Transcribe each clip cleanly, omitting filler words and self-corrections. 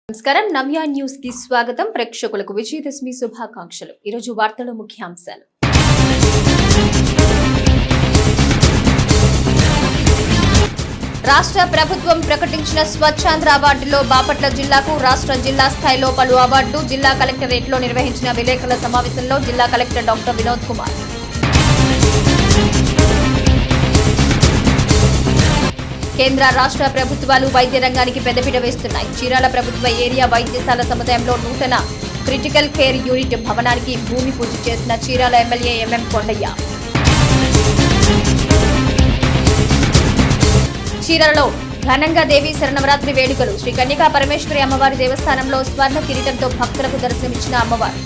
నమస్కారం నవ్య న్యూస్ కి స్వాగతం. ప్రేక్షకులకు విజయదశమి శుభాకాంక్షలు. ఈరోజు వార్తల ముఖ్యాంశాలు. రాష్ట్ర ప్రభుత్వం ప్రకటించిన స్వచ్ఛాంధ్ర అవార్డులో బాపట్ల జిల్లాకు రాష్ట్ర జిల్లా స్థాయిలో పలు అవార్డులు. జిల్లా కలెక్టరేట్ లో నిర్వహించిన విలేకరుల సమావేశంలో జిల్లా కలెక్టర్ డాక్టర్ వినోద్ కుమార్. కేంద్ర రాష్ట్ర ప్రభుత్వాలు వైద్య రంగానికి పెద్దపీట వేస్తున్నాయి. చీరాల ప్రభుత్వ ఏరియా వైద్యశాల సముదాయంలో నూతన క్రిటికల్ కేర్ యూనిట్ భవనానికి భూమి పూజ చేసిన చీరాల ఎమ్మెల్యే ఎంఎం కొండయ్య. చీరాలలో ఘనంగా దేవీ శరన్నవరాత్రి వేడుకలు. శ్రీ కన్యకా పరమేశ్వరి అమ్మవారి దేవస్థానంలో స్వర్ణ కిరీటంతో భక్తులకు దర్శనమిచ్చిన అమ్మవారు.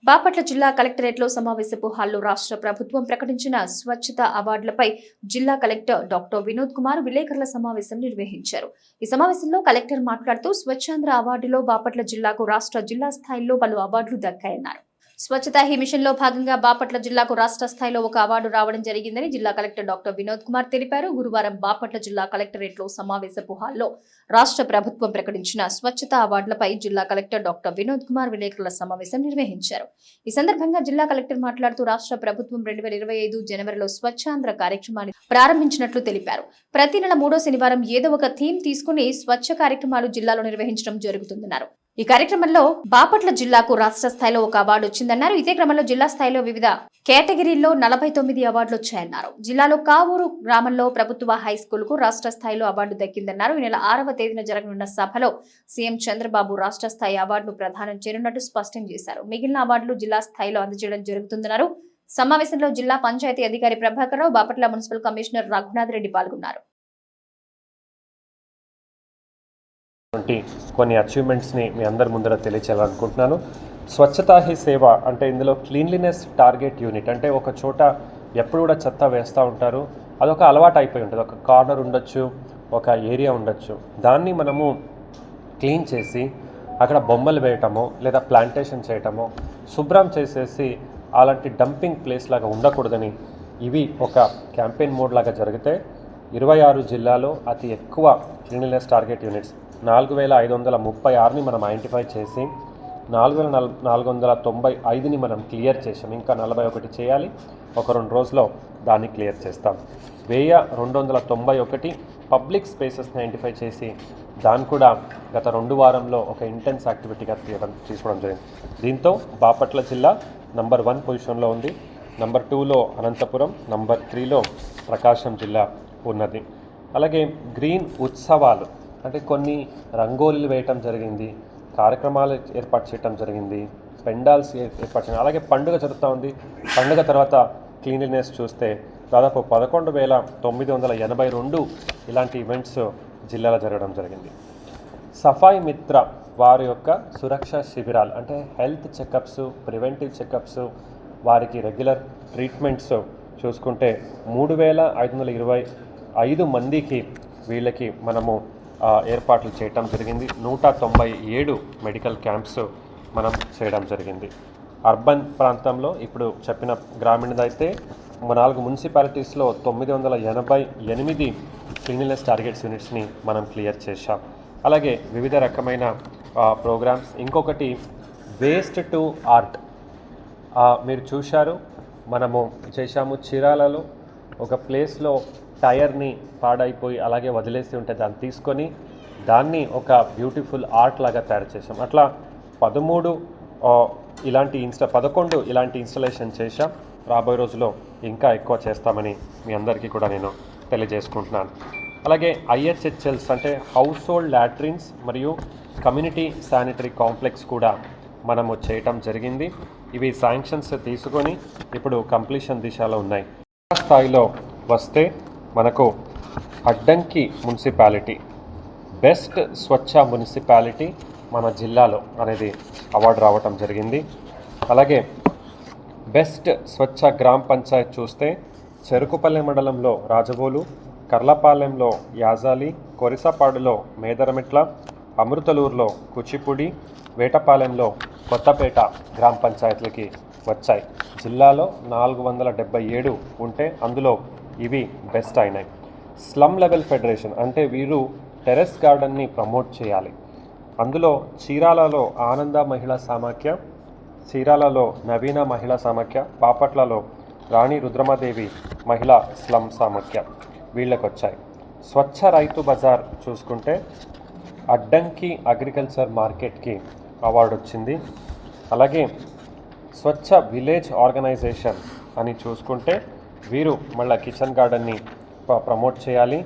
బాపట్ల జిల్లా కలెక్టరేట్లో సమావేశపు హాల్లో రాష్ట్ర ప్రభుత్వం ప్రకటించిన స్వచ్ఛత అవార్డులపై జిల్లా కలెక్టర్ డాక్టర్ వినోద్ కుమార్ విలేకరుల సమావేశం నిర్వహించారు. ఈ సమావేశంలో కలెక్టర్ మాట్లాడుతూ స్వచ్ఛాంధ్ర అవార్డులో బాపట్ల జిల్లాకు రాష్ట్ర జిల్లా స్థాయిలో పలు అవార్డులు దక్కాయన్నారు. స్వచ్ఛతా హీ మిషన్ లో భాగంగా బాపట్ల జిల్లాకు రాష్ట్ర స్థాయిలో ఒక అవార్డు రావడం జరిగిందని జిల్లా కలెక్టర్ డాక్టర్ వినోద్ కుమార్ తెలిపారు. గురువారం బాపట్ల జిల్లా కలెక్టరేట్ లో సమావేశపు హాల్లో రాష్ట్ర ప్రభుత్వం ప్రకటించిన స్వచ్ఛతా అవార్డులపై జిల్లా కలెక్టర్ డాక్టర్ వినోద్ కుమార్ విలేకరుల సమావేశం నిర్వహించారు. ఈ సందర్భంగా జిల్లా కలెక్టర్ మాట్లాడుతూ రాష్ట్ర ప్రభుత్వం 2025 జనవరిలో స్వచ్ఛాంధ్ర కార్యక్రమాన్ని ప్రారంభించినట్లు తెలిపారు. ప్రతి నెల 3వ శనివారం ఏదో ఒక థీమ్ తీసుకుని స్వచ్ఛ కార్యక్రమాలు జిల్లాలో నిర్వహించడం జరుగుతుందన్నారు. ఈ కార్యక్రమంలో బాపట్ల జిల్లాకు రాష్ట్ర స్థాయిలో ఒక అవార్డు వచ్చిందన్నారు. ఇదే క్రమంలో జిల్లా స్థాయిలో వివిధ కేటగిరీల్లో 49 అవార్డులు వచ్చాయన్నారు. జిల్లాలో కావూరు గ్రామంలో ప్రభుత్వ హైస్కూల్ కు రాష్ట్ర స్థాయిలో అవార్డు దక్కిందన్నారు. ఈ నెల 6వ తేదీన జరగనున్న సభలో సీఎం చంద్రబాబు రాష్ట్ర స్థాయి అవార్డును ప్రదానం చేయనున్నట్టు స్పష్టం చేశారు. మిగిలిన అవార్డులు జిల్లా స్థాయిలో అందజేయడం జరుగుతుందన్నారు. సమావేశంలో జిల్లా పంచాయతీ అధికారి ప్రభాకర్ రావు, బాపట్ల మున్సిపల్ కమిషనర్ రఘునాథ్ రెడ్డి పాల్గొన్నారు. కొన్ని అచీవ్మెంట్స్ని మీ అందరి ముందర తెలియచేయాలనుకుంటున్నాను. స్వచ్ఛతా హీ సేవ అంటే ఇందులో క్లీన్లీనెస్ టార్గెట్ యూనిట్ అంటే ఒక చోట ఎప్పుడు కూడా చెత్త వేస్తూ ఉంటారు. అదొక అలవాటు అయిపోయి ఉంటుంది. ఒక కార్నర్ ఉండొచ్చు, ఒక ఏరియా ఉండొచ్చు. దాన్ని మనము క్లీన్ చేసి అక్కడ బొమ్మలు వేయటమో లేదా ప్లాంటేషన్ చేయటమో శుభ్రం చేసేసి అలాంటి డంపింగ్ ప్లేస్ లాగా ఉండకూడదని ఇవి ఒక క్యాంపెయిన్ మోడ్ లాగా జరిగితే 26 జిల్లాలో అతి ఎక్కువ క్లీన్లీనెస్ టార్గెట్ యూనిట్స్ 4536ని మనం ఐడెంటిఫై చేసి 4495ని మనం క్లియర్ చేసాం. ఇంకా 41 చేయాలి. ఒక 2 రోజుల్లో దాన్ని క్లియర్ చేస్తాం. 1291 పబ్లిక్ స్పేసెస్ని ఐడెంటిఫై చేసి దాన్ని కూడా గత 2 వారంలో ఒక ఇంటెన్స్ యాక్టివిటీగా తీసుకోవడం జరిగింది. దీంతో బాపట్ల జిల్లా నంబర్ 1 పొజిషన్లో ఉంది. నంబర్ 2లో అనంతపురం, నంబర్ 3లో ప్రకాశం జిల్లా ఉన్నది. అలాగే గ్రీన్ ఉత్సవాలు అంటే కొన్ని రంగోలీలు వేయటం జరిగింది, కార్యక్రమాలు ఏర్పాటు చేయటం జరిగింది, పెండాల్స్ ఏర్పాటు చేయడం. అలాగే పండుగ జరుగుతూ ఉంది. పండుగ తర్వాత క్లీన్లీనెస్ చూస్తే దాదాపు 11,982 ఇలాంటి ఈవెంట్స్ జిల్లాలో జరగడం జరిగింది. సఫాయి మిత్ర వారి యొక్క సురక్ష శిబిరాలు అంటే హెల్త్ చెకప్స్, ప్రివెంటివ్ చెకప్స్, వారికి రెగ్యులర్ ట్రీట్మెంట్స్ చూసుకుంటే 3,525 మందికి వీళ్ళకి మనము ఏర్పాట్లు చేయటం జరిగింది. 197 మెడికల్ క్యాంప్స్ మనం చేయడం జరిగింది. అర్బన్ ప్రాంతంలో ఇప్పుడు చెప్పిన గ్రామీణదైతే 4 మున్సిపాలిటీస్లో 988 క్లీన్లీనెస్ టార్గెట్స్ యూనిట్స్ని మనం క్లియర్ చేశాం. అలాగే వివిధ రకమైన ప్రోగ్రామ్స్. ఇంకొకటి వేస్ట్ టు ఆర్ట్ మీరు చూశారు, మనము చేశాము. చీరాలలో ఒక ప్లేస్లో టైర్ని పాడైపోయి అలాగే వదిలేసి ఉంటే దాన్ని తీసుకొని దాన్ని ఒక బ్యూటిఫుల్ ఆర్ట్ లాగా తయారు చేసాం. అట్లా 11 ఇలాంటి ఇన్స్టలేషన్ చేశాం. రాబోయే రోజుల్లో ఇంకా ఎక్కువ చేస్తామని మీ అందరికీ కూడా నేను తెలియజేసుకుంటున్నాను. అలాగే IHHLs అంటే హౌస్ హోల్డ్ లాట్రిన్స్ మరియు కమ్యూనిటీ శానిటరీ కాంప్లెక్స్ కూడా మనము చేయటం జరిగింది. ఇవి శాంక్షన్స్ తీసుకొని ఇప్పుడు కంప్లీషన్ దిశలో ఉన్నాయి. స్థాయిలో వస్తే మనకు అడ్డంకి మున్సిపాలిటీ బెస్ట్ స్వచ్ఛ మున్సిపాలిటీ మన జిల్లాలో అనేది అవార్డు రావటం జరిగింది. అలాగే బెస్ట్ స్వచ్ఛ గ్రామ పంచాయత్ చూస్తే చెరుకుపల్లె మండలంలో రాజవోలు, కర్లపాలెంలో యాజాలి, కొరిసపాడులో మేదరమిట్ల, అమృతలూరులో కూచిపూడి, వేటపాలెంలో కొత్తపేట గ్రామ పంచాయతీలకి వచ్చాయి. జిల్లాలో 477 ఉంటే అందులో ఇవి బెస్ట్ అయినాయి. స్లమ్ లెవెల్ ఫెడరేషన్ అంటే వీరు టెర్రస్ గార్డెన్ని ప్రమోట్ చేయాలి. అందులో చీరాలలో ఆనంద మహిళా సమాఖ్య, చీరాలలో నవీన మహిళా సమాఖ్య, బాపట్లలో రాణి రుద్రమాదేవి మహిళా స్లమ్ సమాఖ్య వీళ్ళకి వచ్చాయి. స్వచ్ఛ రైతు బజార్ చూసుకుంటే అడ్డంకి అగ్రికల్చర్ మార్కెట్కి అవార్డు వచ్చింది. అలాగే స్వచ్ఛ విలేజ్ ఆర్గనైజేషన్ అని చూసుకుంటే వీరు మళ్ళీ కిచెన్ గార్డెన్ని ప్రమోట్ చేయాలి.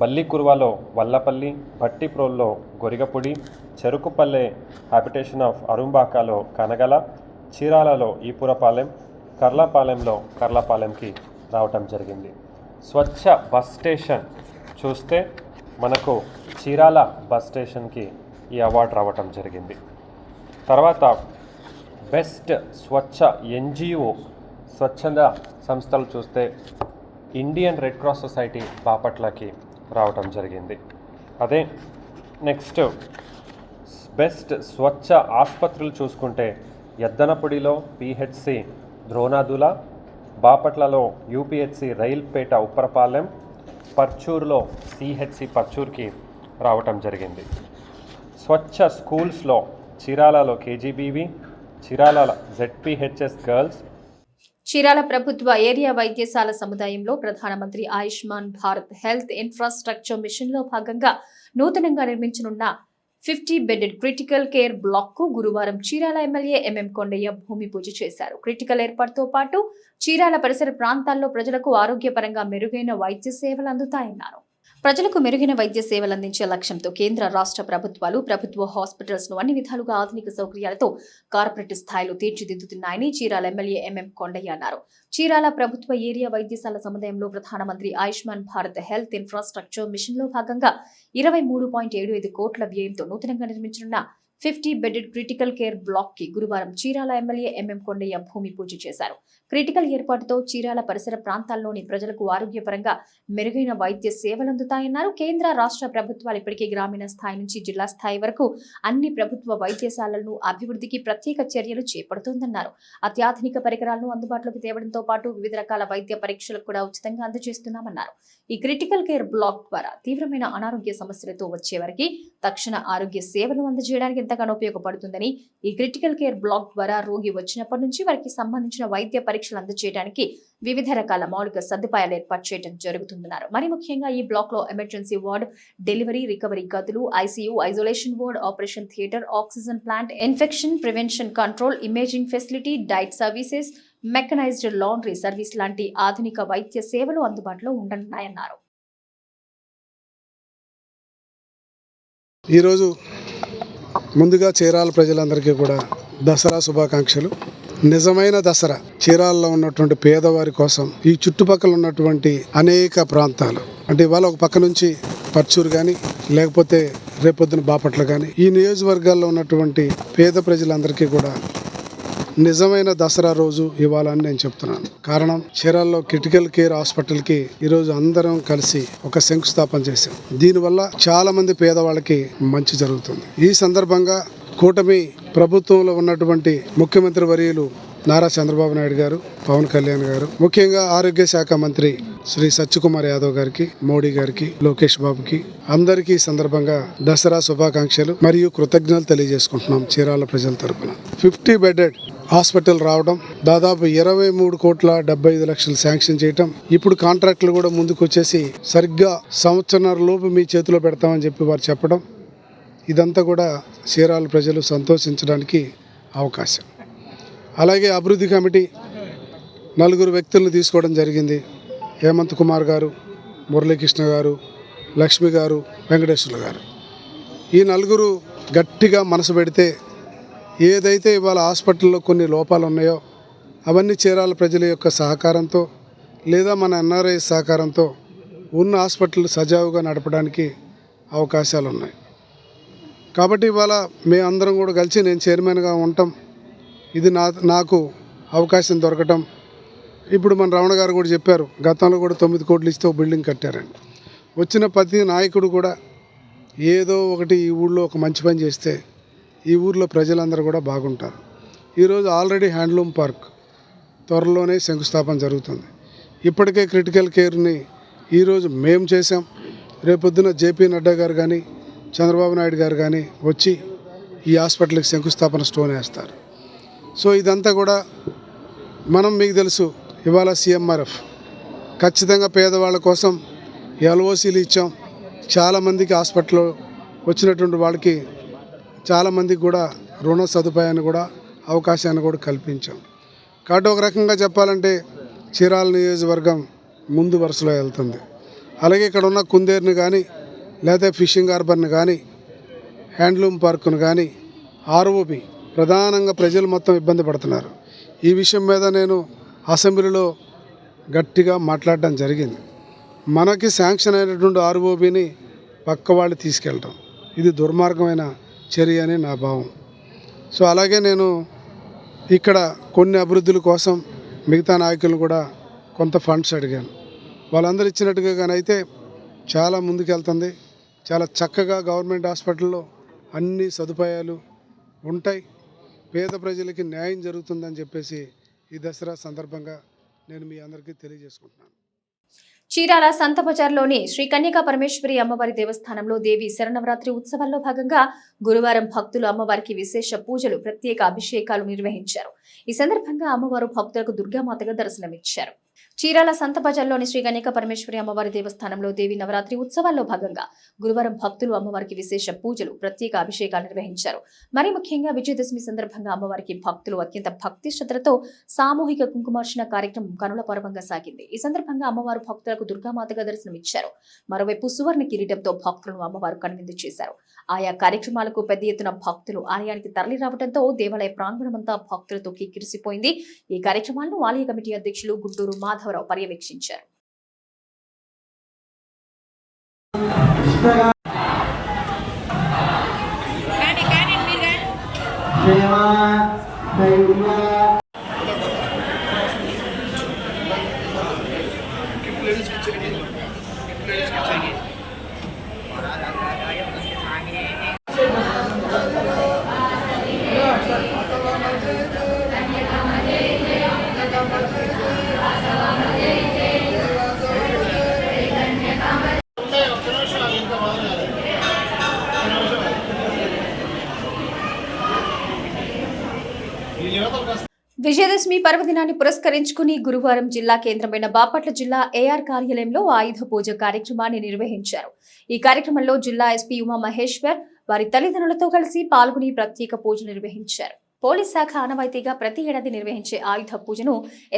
బల్లికురువలో వల్లపల్లి, భట్టిప్రోల్లో గొరిగపుడి, చెరుకుపల్లె హ్యాబిటేషన్ ఆఫ్ అరుంబాకాలో కనగల, చీరాలలో ఈపురపాలెం, కర్లాపాలెంలో కర్లాపాలెంకి రావటం జరిగింది. స్వచ్ఛ బస్ స్టేషన్ చూస్తే మనకు చీరాల బస్ స్టేషన్కి ఈ అవార్డు రావటం జరిగింది. తర్వాత బెస్ట్ స్వచ్ఛ ఎన్జిఓ స్వచ్ఛంద సంస్థలు చూస్తే ఇండియన్ రెడ్ క్రాస్ సొసైటీ బాపట్లకి రావటం జరిగింది. అదే నెక్స్ట్ బెస్ట్ స్వచ్ఛ ఆసుపత్రులు చూసుకుంటే ఎద్దనపొడిలో పిహెచ్సి ద్రోణాదుల, బాపట్లలో యూపీహెచ్సి రైల్పేట ఉప్పరపాలెం, పర్చూర్లో సిహెచ్సి పర్చూర్కి రావటం జరిగింది. స్వచ్ఛ స్కూల్స్లో చీరాలలో KGBV, Chirala ZPHS girls. Chirala ప్రభుత్వ ఏరియా వైద్యశాల సముదాయంలో ప్రధానమంత్రి Ayushman Bharat health infrastructure mission లో భాగంగా నూతనంగా నిర్మించనున్న 50 బెడెడ్ క్రిటికల్ కేర్ బ్లాక్ కు గురువారం చీరాల ఎమ్మెల్యే ఎంఎం కొండయ్య భూమి పూజ చేశారు. క్రిటికల్ ఏర్పాటుతో పాటు చీరాల పరిసర ప్రాంతాల్లో ప్రజలకు ఆరోగ్యపరంగా మెరుగైన వైద్య సేవలు అందుతాయన్నారు. ప్రజలకు మెరుగైన వైద్య సేవలు అందించే లక్ష్యంతో కేంద్ర రాష్ట్ర ప్రభుత్వాలు ప్రభుత్వ హాస్పిటల్స్ ను అన్ని విధాలుగా ఆధునిక సౌకర్యాలతో కార్పొరేట్ స్థాయిలో తీర్చిదిద్దుతున్నాయని చీరాల ఎమ్మెల్యే ఎంఎం కొండయ్య అన్నారు. చీరాల ప్రభుత్వ ఏరియా వైద్యశాల సముదాయంలో ప్రధానమంత్రి Ayushman Bharat health infrastructure mission లో భాగంగా 23.75 కోట్ల వ్యయంతో నూతనంగా నిర్మించనున్న 50 బెడెడ్ క్రిటికల్ కేర్ బ్లాక్ కి గురువారం చీరాల ఎమ్మెల్యే ఎంఎం కొండయ్య భూమి పూజ చేశారు. క్రిటికల్ ఏర్పాటుతో చీరాల పరిసర ప్రాంతాల్లోని ప్రజలకు ఆరోగ్యపరంగా మెరుగైన వైద్య సేవలు అందుతాయన్నారు. కేంద్ర రాష్ట్ర ప్రభుత్వాలు ఇప్పటికే గ్రామీణ స్థాయి నుంచి జిల్లా స్థాయి వరకు అన్ని ప్రభుత్వ వైద్యశాలలను అభివృద్ధికి ప్రత్యేక చర్యలు చేపడుతోందన్నారు. అత్యాధునిక పరికరాలను అందుబాటులోకి తేవడంతో పాటు వివిధ రకాల వైద్య పరీక్షలకు కూడా ఉచితంగా అందజేస్తున్నామన్నారు. ఈ క్రిటికల్ కేర్ బ్లాక్ ద్వారా తీవ్రమైన అనారోగ్య సమస్యలతో వచ్చే వారికి తక్షణ ఆరోగ్య సేవలు అందజేయడానికి ఎంతగానో ఉపయోగపడుతుందని, ఈ క్రిటికల్ కేర్ బ్లాక్ ద్వారా రోగి వచ్చినప్పటి నుంచి వారికి సంబంధించిన వైద్య పరీక్షలు అందజేయడానికి వివిధ రకాల మౌలిక సదుపాయాలు ఏర్పాటు చేయడం జరుగుతుందన్నారు. మరి ముఖ్యంగా ఈ బ్లాక్ లో ఎమర్జెన్సీ వార్డ్, డెలివరీ, రికవరీ గదులు, ICU, isolation ward, operation theatre, oxygen plant, infection prevention control, imaging facility, diet services, mechanised laundry service లాంటి ఆధునిక వైద్య సేవలు అందుబాటులో ఉండనున్నాయన్నారు. ఈరోజు ముందుగా చీరాల ప్రజలందరికీ కూడా దసరా శుభాకాంక్షలు. నిజమైన దసరా చీరాలలో ఉన్నటువంటి పేదవారి కోసం ఈ చుట్టుపక్కల ఉన్నటువంటి అనేక ప్రాంతాలు, అంటే ఇవాళ ఒక పక్క నుంచి పర్చూరు కానీ లేకపోతే రేపొద్దున బాపట్ల కానీ ఈ నియోజకవర్గాల్లో ఉన్నటువంటి పేద ప్రజలందరికీ కూడా నిజమైన దసరా రోజు ఇవ్వాలని నేను చెప్తున్నాను. కారణం, చీరాల్లో క్రిటికల్ కేర్ హాస్పిటల్కి ఈరోజు అందరం కలిసి ఒక శంకుస్థాపన చేశాం. దీనివల్ల చాలా మంది పేదవాళ్ళకి మంచి జరుగుతుంది. ఈ సందర్భంగా కూటమి ప్రభుత్వంలో ఉన్నటువంటి ముఖ్యమంత్రి వర్యులు నారా చంద్రబాబు నాయుడు గారు, పవన్ కళ్యాణ్ గారు, ముఖ్యంగా ఆరోగ్య శాఖ మంత్రి శ్రీ సత్యకుమార్ యాదవ్ గారికి, మోడీ గారికి, లోకేష్ బాబుకి అందరికీ ఈ సందర్భంగా దసరా శుభాకాంక్షలు మరియు కృతజ్ఞతలు తెలియజేసుకుంటున్నాం. చీరాల ప్రజల తరపున 50 బెడెడ్ హాస్పిటల్ రావడం, దాదాపు 23,75,00,000 శాంక్షన్ చేయటం, ఇప్పుడు కాంట్రాక్టులు కూడా ముందుకు వచ్చేసి సరిగ్గా సంవత్సరాల లోపు మీ చేతిలో పెడతామని చెప్పి వారు చెప్పడం, ఇదంతా కూడా చీరాల ప్రజలు సంతోషించడానికి అవకాశం. అలాగే అభివృద్ధి కమిటీ 4 వ్యక్తులను తీసుకోవడం జరిగింది. హేమంత్ కుమార్ గారు, మురళీకృష్ణ గారు, లక్ష్మి గారు, వెంకటేశ్వర్లు గారు. ఈ 4 గట్టిగా మనసు పెడితే ఏదైతే ఇవాళ హాస్పిటల్లో కొన్ని లోపాలు ఉన్నాయో అవన్నీ చీరాల ప్రజల యొక్క సహకారంతో లేదా మన ఎన్ఆర్ఐ సహకారంతో ఉన్న హాస్పిటల్ సజావుగా నడపడానికి అవకాశాలు ఉన్నాయి. కాబట్టి ఇవాళ మేమందరం కూడా కలిసి నేను చైర్మన్గా ఉండటం, ఇది నాకు అవకాశం దొరకటం. ఇప్పుడు మన రమణ గారు కూడా చెప్పారు, గతంలో కూడా 9 కోట్లు ఇస్తే బిల్డింగ్ కట్టారని. వచ్చిన ప్రతి నాయకుడు కూడా ఏదో ఒకటి ఈ ఊళ్ళో ఒక మంచి పని చేస్తే ఈ ఊర్లో ప్రజలందరూ కూడా బాగుంటారు. ఈరోజు ఆల్రెడీ హ్యాండ్లూమ్ పార్క్ త్వరలోనే శంకుస్థాపన జరుగుతుంది. ఇప్పటికే క్రిటికల్ కేర్ని ఈరోజు మేము చేసాం. రేపొద్దున జేపీ నడ్డా గారు కానీ చంద్రబాబు నాయుడు గారు కానీ వచ్చి ఈ హాస్పిటల్కి శంకుస్థాపన స్టోన్ వేస్తారు. సో ఇదంతా కూడా మీకు తెలుసు, ఇవాళ CMRF ఖచ్చితంగా పేదవాళ్ళ కోసం LOCలు ఇచ్చాం. చాలామందికి హాస్పిటల్లో వచ్చినటువంటి వాళ్ళకి చాలామందికి కూడా రుణ సదుపాయాన్ని కూడా అవకాశాన్ని కూడా కల్పించాం. కాబట్టి ఒక రకంగా చెప్పాలంటే చీరాల నియోజకవర్గం ముందు వరుసలో వెళ్తుంది. అలాగే ఇక్కడ ఉన్న కుందేరుని కానీ లేదా ఫిషింగ్ హార్బర్ని కానీ హ్యాండ్లూమ్ పార్కును కానీ ROP ప్రధానంగా ప్రజలు మొత్తం ఇబ్బంది పడుతున్నారు. ఈ విషయం మీద నేను అసెంబ్లీలో గట్టిగా మాట్లాడడం జరిగింది. మనకి శాంక్షన్ అయినటువంటి ROPని పక్క వాళ్ళు తీసుకెళ్ళటం ఇది దుర్మార్గమైన చర్య అని నా భావం. సో అలాగే నేను ఇక్కడ కొన్ని అభివృద్ధుల కోసం మిగతా నాయకులను కూడా కొంత ఫండ్స్ అడిగాను. వాళ్ళందరూ ఇచ్చినట్టుగా కానీ అయితే చాలా ముందుకెళ్తుంది. చాలా చక్కగా గవర్నమెంట్ హాస్పిటల్లో అన్ని సదుపాయాలు ఉంటాయి. పేద ప్రజలకి న్యాయం జరుగుతుందని చెప్పేసి ఈ దసరా సందర్భంగా నేను మీ అందరికీ తెలియజేసుకుంటున్నాను. చీరాల సంత బజార్లోని శ్రీ కన్యకా పరమేశ్వరి అమ్మవారి దేవస్థానంలో దేవి శరన్నవరాత్రి ఉత్సవాల్లో భాగంగా గురువారం భక్తులు అమ్మవారికి విశేష పూజలు, ప్రత్యేక అభిషేకాలు నిర్వహించారు. ఈ సందర్భంగా అమ్మవారు భక్తులకు దుర్గామాతగా దర్శనమిచ్చారు. చీరాల సంత బజార్లోని శ్రీ కన్యకా పరమేశ్వరి అమ్మవారి దేవస్థానంలో దేవి నవరాత్రి ఉత్సవాల్లో భాగంగా గురువారం భక్తులు అమ్మవారికి విశేష పూజలు, ప్రత్యేక అభిషేకాలు నిర్వహించారు. మరి ముఖ్యంగా విజయదశమి సందర్భంగా అమ్మవారికి భక్తులు అత్యంత భక్తి శ్రద్ధలతో సామూహిక కుంకుమార్చన కార్యక్రమం కనుల పర్వంగా సాగింది. ఈ సందర్భంగా అమ్మవారు భక్తులకు దుర్గామాతగా దర్శనమిచ్చారు. మరోవైపు సువర్ణ కిరీటంతో భక్తులను అమ్మవారు కనువిందు చేశారు. ఆయా కార్యక్రమాలకు పెద్ద ఎత్తున భక్తులు ఆలయానికి తరలి రావడంతో దేవాలయ ప్రాంగణమంతా భక్తులతో కిక్కిరిసిపోయింది. ఈ కార్యక్రమాలను ఆలయ కమిటీ అధ్యక్షులు గుంటూరు మాధవరావు పర్యవేక్షించారు. విజయదశమి పర్వదినాన్ని పురస్కరించుకుని గురువారం జిల్లా కేంద్రమైన బాపట్ల జిల్లా AR కార్యాలయంలో ఆయుధ పూజ కార్యక్రమాన్ని నిర్వహించారు. ఈ కార్యక్రమంలో జిల్లా SP ఉమా మహేశ్వర్ వారి తల్లిదండ్రులతో కలిసి పాల్గొని ప్రత్యేక పూజ నిర్వహించారు. పోలీస్ శాఖ ఆనవాయితీగా ప్రతి ఏడాది నిర్వహించే ఆయుధ పూజను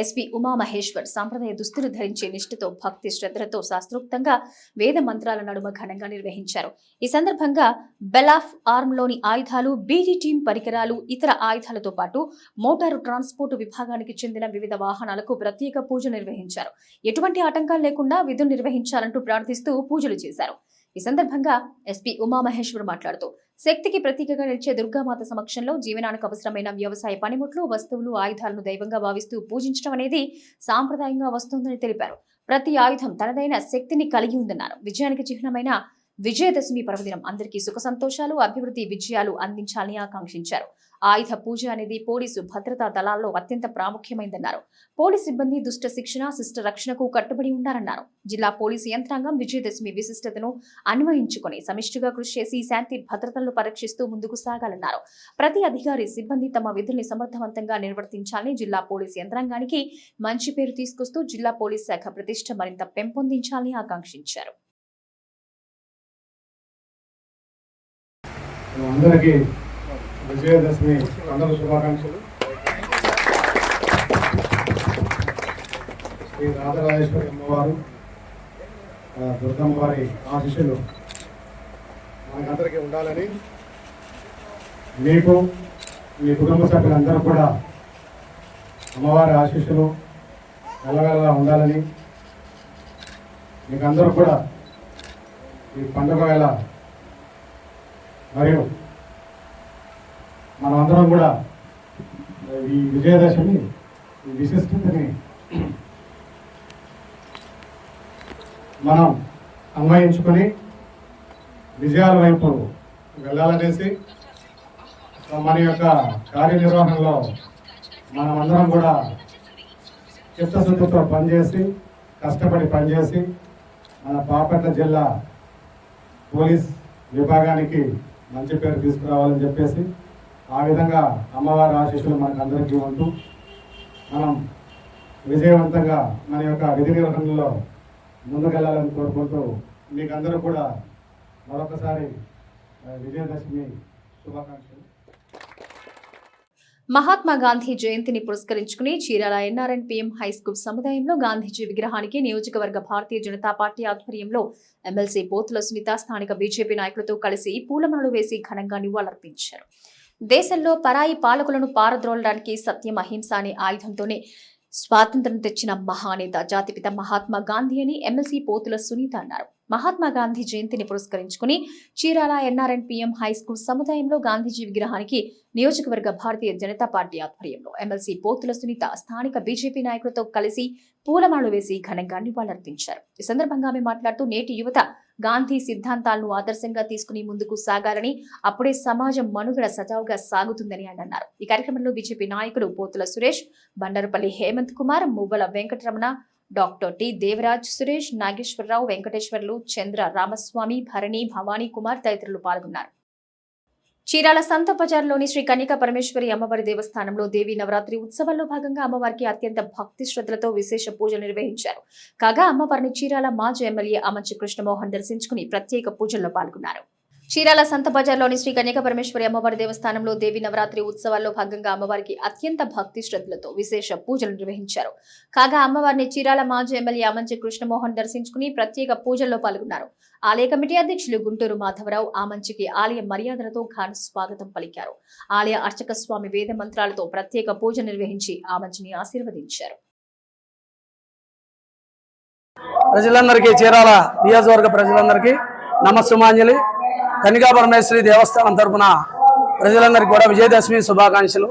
SP ఉమా మహేశ్వర్ సాంప్రదాయ దుస్తులు ధరించే నిష్ఠతో, భక్తి శ్రద్ధలతో శాస్త్రోక్తంగా వేద మంత్రాల నడుమ ఘనంగా నిర్వహించారు. ఈ సందర్భంగా బెల్ ఆఫ్ ఆర్మ్లోని ఆయుధాలు, BD టీం పరికరాలు, ఇతర ఆయుధాలతో పాటు మోటారు ట్రాన్స్పోర్టు విభాగానికి చెందిన వివిధ వాహనాలకు ప్రత్యేక పూజ నిర్వహించారు. ఎటువంటి ఆటంకాలు లేకుండా విధులు నిర్వహించాలంటూ ప్రార్థిస్తూ పూజలు చేశారు. ఈ సందర్భంగా SP ఉమా మహేశ్వర్ మాట్లాడుతూ శక్తికి ప్రతీకగా నిలిచే దుర్గామాత సమక్షంలో జీవనానికి అవసరమైన వ్యవసాయ పనిముట్లు, వస్తువులు, ఆయుధాలను దైవంగా భావిస్తూ పూజించడం అనేది సాంప్రదాయంగా వస్తోందని తెలిపారు. ప్రతి ఆయుధం తనదైన శక్తిని కలిగి ఉందన్నారు. విజయానికి చిహ్నమైన విజయదశమి పర్వదినం అందరికీ సుఖ సంతోషాలు, అభివృద్ధి, విజయాలు అందించాలని ఆకాంక్షించారు. ఆయుధ పూజ అనేది పోలీసు భద్రతా దళాల్లో అత్యంత ప్రాముఖ్యమైందన్నారు. పోలీసు సిబ్బంది దుష్ట శిక్షణ, శిష్ట రక్షణకు కట్టుబడి ఉండాలన్నారు. జిల్లా పోలీసు యంత్రాంగం విజయదశమి విశిష్టతను అన్వయించుకుని సమిష్టిగా కృషి చేసి శాంతి భద్రతలను పరీక్షిస్తూ ముందుకు సాగాలన్నారు. ప్రతి అధికారి, సిబ్బంది తమ విధుల్ని సమర్థవంతంగా నిర్వర్తించాలని, జిల్లా పోలీసు యంత్రాంగానికి మంచి పేరు తీసుకొస్తూ జిల్లా పోలీస్ శాఖ ప్రతిష్ట మరింత పెంపొందించాలని ఆకాంక్షించారు. అందరికీ విజయదశమి పండుగ శుభాకాంక్షలు. శ్రీ రాజరాజేశ్వరి అమ్మవారు, దుర్గమ్మ వారి ఆశీస్సులు మనకందరికీ ఉండాలని, మీకు మీ కుటుంబ సభ్యులందరూ కూడా అమ్మవారి ఆశీస్సులు వెళ్ళగలగా ఉండాలని, మీకు అందరూ కూడా ఈ పండుగ వేళ మరియు మనమందరం కూడా ఈ విజయదశమి ఈ విశిష్టతని మనం అన్వయించుకొని విజయాల వైపు వెళ్ళాలనేసి మన యొక్క కార్యనిర్వహణలో మనమందరం కూడా చిత్తశుద్ధితో పనిచేసి, కష్టపడి పనిచేసి మన బాపట్ల జిల్లా పోలీస్ విభాగానికి మంచి పేరు తీసుకురావాలని చెప్పేసి ఆ విధంగా అమ్మవారి ఆశీస్సులు మనకు అందరికీ ఉంటూ మనం విజయవంతంగా మన యొక్క విధి నిర్వహణలో ముందుకెళ్ళాలని కోరుకుంటూ మీకు అందరూ కూడా మరొకసారి విజయదశమి శుభాకాంక్షలు. మహాత్మా గాంధీ జయంతిని పురస్కరించుకుని చీరాల NRNPM హై స్కూల్ సముదాయంలో గాంధీజీ విగ్రహానికి నియోజకవర్గ భారతీయ జనతా పార్టీ ఆధ్వర్యంలో ఎమ్మెల్సీ పోతుల సునీత స్థానిక బీజేపీ నాయకులతో కలిసి పూలమాలలు వేసి ఘనంగా నివాళులర్పించారు. దేశంలో పరాయి పాలకులను పారద్రోలడానికి సత్యం అహింస అనే ఆయుధంతోనే స్వాతంత్రం తెచ్చిన మహానేత జాతిపిత మహాత్మా గాంధీ అని ఎమ్మెల్సీ పోతుల సునీత అన్నారు. మహాత్మా గాంధీ జయంతిని పురస్కరించుకుని చీరాల NRNPM హై స్కూల్ సముదాయంలో గాంధీజీ విగ్రహానికి నియోజకవర్గ భారతీయ జనతా పార్టీ ఆధ్వర్యంలో ఎమ్మెల్సీ పోతుల సునీత స్థానిక బీజేపీ నాయకులతో కలిసి పూలమాలలు వేసి ఘనంగా నివాళులర్పించారు. ఈ సందర్భంగా ఆమె మాట్లాడుతూ నేటి యువత గాంధీ సిద్ధాంతాలను ఆదర్శంగా తీసుకుని ముందుకు సాగాలని, అప్పుడే సమాజం మనుగడ సజావుగా సాగుతుందని అన్నారు. ఈ కార్యక్రమంలో బీజేపీ నాయకులు పోతుల సురేష్, బండారుపల్లి హేమంత్ కుమార్, మువ్వల వెంకటరమణ, డాక్టర్ టి దేవరాజ్, సురేష్, నాగేశ్వరరావు, వెంకటేశ్వర్లు, చంద్ర, రామస్వామి, భరణి, భవానీ కుమార్ తదితరులు పాల్గొన్నారు. చీరాల సంత బజార్లోని శ్రీ కన్యకా పరమేశ్వరి అమ్మవారి దేవస్థానంలో దేవీ నవరాత్రి ఉత్సవాల్లో భాగంగా అమ్మవారికి అత్యంత భక్తి శ్రద్ధలతో విశేష పూజలు నిర్వహించారు. కాగా అమ్మవారిని చీరాల మాజీ ఎమ్మెల్యే ఆమంచి కృష్ణమోహన్ దర్శించుకుని ప్రత్యేక పూజల్లో పాల్గొన్నారు. చీరాల సంత బజార్లోని శ్రీ కన్యకా పరమేశ్వరి అమ్మవారి దేవస్థానంలో దేవీ నవరాత్రి ఉత్సవాల్లో భాగంగా అమ్మవారికి అత్యంత భక్తి శ్రద్ధలతో విశేష పూజలు నిర్వహించారు. కాగా అమ్మవారిని చీరాల మాజీ ఎమ్మెల్యే ఆమంచి కృష్ణమోహన్ దర్శించుకుని ప్రత్యేక పూజల్లో పాల్గొన్నారు. ఆలయ కమిటీ అధ్యక్షులు గుంటూరు మాధవరావు ఆమంచికి ఆలయ మర్యాదలతో ఘన స్వాగతం పలికారు. ఆలయ అర్చక స్వామి వేద మంత్రాలతో ప్రత్యేక పూజ నిర్వహించి ఆమంచిని ఆశీర్వదించారు. ప్రజలందరికీ, చీరాల నియోజకవర్గ ప్రజలందరికీ నమస్సుమాంజలి. కన్యకా పరమేశ్వరి దేవస్థానం తరఫున ప్రజలందరికీ కూడా విజయదశమి శుభాకాంక్షలు.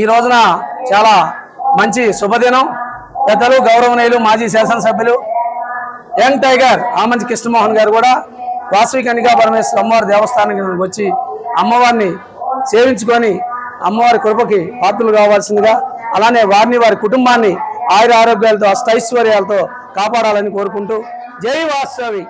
ఈ రోజున చాలా మంచి శుభదినం. పెద్దలు, గౌరవనీయులు, మాజీ శాసనసభ్యులు యంగ్ టైగర్ ఆమంచి కృష్ణమోహన్ గారు కూడా వాసవి కన్యకా పరమేశ్వరి అమ్మవారి దేవస్థానానికి వచ్చి అమ్మవారిని సేవించుకొని అమ్మవారి కృపకి పాత్రలు కావాల్సిందిగా, అలానే వారిని, వారి కుటుంబాన్ని ఆయుర ఆరోగ్యాలతో, అష్టైశ్వర్యాలతో కాపాడాలని కోరుకుంటూ జై వాసవి.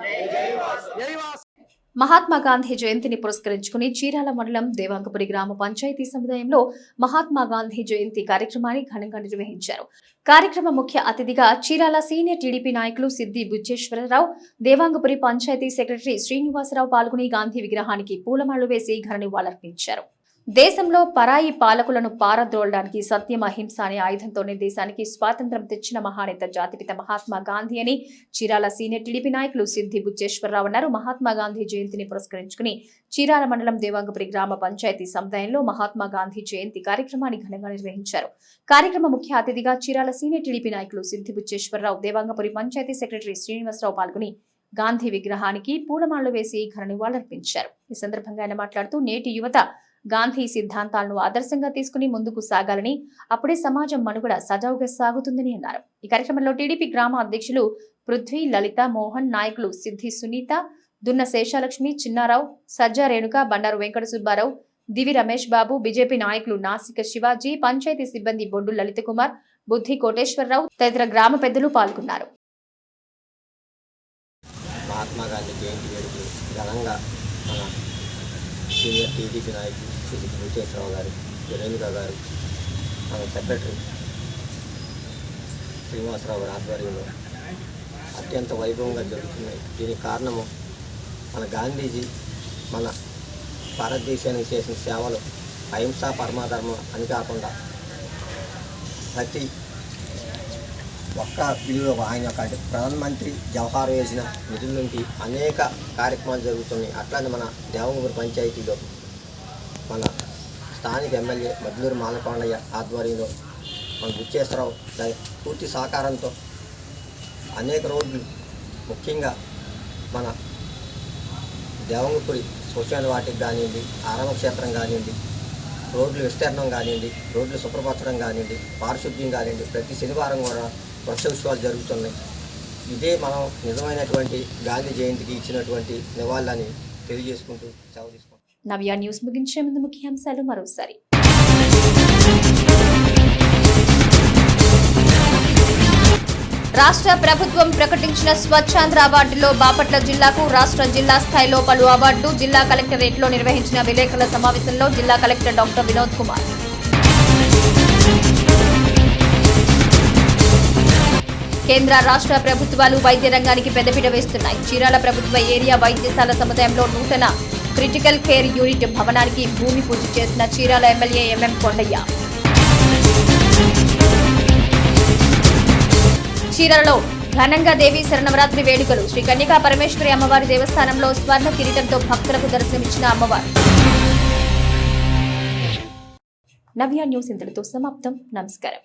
మహాత్మా గాంధీ జయంతిని పురస్కరించుకుని చీరాల మండలం దేవాంగపురి గ్రామ పంచాయతీ సముదాయంలో మహాత్మా గాంధీ జయంతి కార్యక్రమాన్ని ఘనంగా నిర్వహించారు. కార్యక్రమ ముఖ్య అతిథిగా చీరాల సీనియర్ టీడీపీ నాయకులు సిద్ది బుచ్చేశ్వరరావు, దేవాంగపురి పంచాయతీ సెక్రటరీ శ్రీనివాసరావు పాల్గొని గాంధీ విగ్రహానికి పూలమాలలు వేసి ఘన నివాళులర్పించారు. దేశంలో పరాయి పాలకులను పారద్రోలడానికి సత్యం అహింస అనే ఆయుధంతోనే దేశానికి స్వాతంత్రం తెచ్చిన మహానేత జాతిపిత మహాత్మా గాంధీ అని చీరాల సీనియర్ టీడీపీ నాయకులు సిద్ది బుచ్చేశ్వరరావు అన్నారు. మహాత్మా గాంధీ జయంతిని పురస్కరించుకుని చీరాల మండలం దేవాంగపురి గ్రామ పంచాయతీ సముదాయంలో మహాత్మా గాంధీ జయంతి కార్యక్రమాన్ని ఘనంగా నిర్వహించారు. కార్యక్రమ ముఖ్య అతిథిగా చీరాల సీనియర్ టీడీపీ నాయకులు సిద్ది బుచ్చేశ్వరరావు, దేవాంగపురి పంచాయతీ సెక్రటరీ శ్రీనివాసరావు పాల్గొని గాంధీ విగ్రహానికి పూలమాలలు వేసి ఘన నివాళులర్పించారు. ఈ సందర్భంగా ఆయన మాట్లాడుతూ నేటి యువత గాంధీ సిద్ధాంతాలను ఆదర్శంగా తీసుకుని ముందుకు సాగాలని, అప్పుడే సమాజం మనుగడ సజావుగా సాగుతుందని అన్నారు. ఈ కార్యక్రమంలో టీడీపీ గ్రామ అధ్యక్షులు పృథ్వీ, లలిత, మోహన్, నాయకులు సిద్ధి సునీత, దున్న శేషాలక్ష్మి, చిన్నారావు, సజ్జా రేణుక, బండారు వెంకట సుబ్బారావు, దివి రమేష్ బాబు, బీజేపీ నాయకులు నాసిక శివాజీ, పంచాయతీ సిబ్బంది బొడ్డు లలిత కుమార్, బుద్ధి కోటేశ్వరరావు తదితర గ్రామ పెద్దలు పాల్గొన్నారు. మహాత్మా గాంధీ జయంతి వేడుకలు ఘనంగా మన సీనియర్ టీడీపీ నాయకులు శ్రీ బుచ్చేశ్వరరావు గారు, రేణుక గారు, మన సెక్రటరీ శ్రీనివాసరావు గారి ఆధ్వర్యంలో అత్యంత వైభవంగా జరుగుతున్నాయి. దీనికి కారణము మన గాంధీజీ మన భారతదేశానికి చేసిన సేవలు అహింసా పరమాధర్మం అని కాకుండా ప్రతి ఒక్క విలువ ఆయన యొక్క ప్రధానమంత్రి జవహర్ యోజన నిధుల నుండి అనేక కార్యక్రమాలు జరుగుతున్నాయి. అట్లానే మన దేవంగపురి పంచాయతీలో మన స్థానిక ఎమ్మెల్యే మద్లూరు మాలకొండయ్య ఆధ్వర్యంలో మన బుచ్చేశ్వరరావు పూర్తి సహకారంతో అనేక రోడ్లు, ముఖ్యంగా మన దేవంగపురి శ్మశాన వాటికి కానివ్వండి, ఆరామ క్షేత్రం కానివ్వండి, రోడ్లు విస్తీర్ణం కానివ్వండి, రోడ్లు శుభ్రపరచడం కానివ్వండి, పారిశుద్ధ్యం కానివ్వండి, ప్రతి శనివారం కూడా వృక్షోత్సవాలు జరుగుతున్నాయి. ఇదే మనం నిజమైనటువంటి గాంధీ జయంతికి ఇచ్చినటువంటి నివాళులని తెలియజేసుకుంటూ సెలవు తీసుకుంటాం. నవ్య న్యూస్ ముగించే ముందు ముఖ్యాంశాలు మరోసారి. రాష్ట్ర ప్రభుత్వం ప్రకటించిన స్వచ్ఛాంధ్ర అవార్డులో బాపట్ల జిల్లాకు జిల్లా స్థాయిలో పలు అవార్డు జిల్లా కలెక్టరేట్లో నిర్వహించిన విలేకరుల సమావేశంలో జిల్లా కలెక్టర్ డాక్టర్ వినోద్ కుమార్. కేంద్ర రాష్ట్ర ప్రభుత్వాలు వైద్య రంగానికి పెద్దపీట వేస్తున్నాయి. చీరాల ప్రభుత్వ ఏరియా వైద్యశాల సముదాయంలో నూతన క్రిటికల్ కేర్ యూనిట్ భవనానికి భూమి పూజ చేసిన చీరాల ఎమ్మెల్యే ఎంఎం కొండయ్య. చీరాలలో ఘనంగా దేవీ శరణవరాత్రి వేడుకలు. శ్రీ కన్యకా పరమేశ్వరి అమ్మవారి దేవస్థానంలో స్వర్ణ కిరీటంతో భక్తులకు దర్శనమిచ్చిన అమ్మవారు. నవ్య న్యూస్ ఇంతటితో సమాప్తం. నమస్కారం.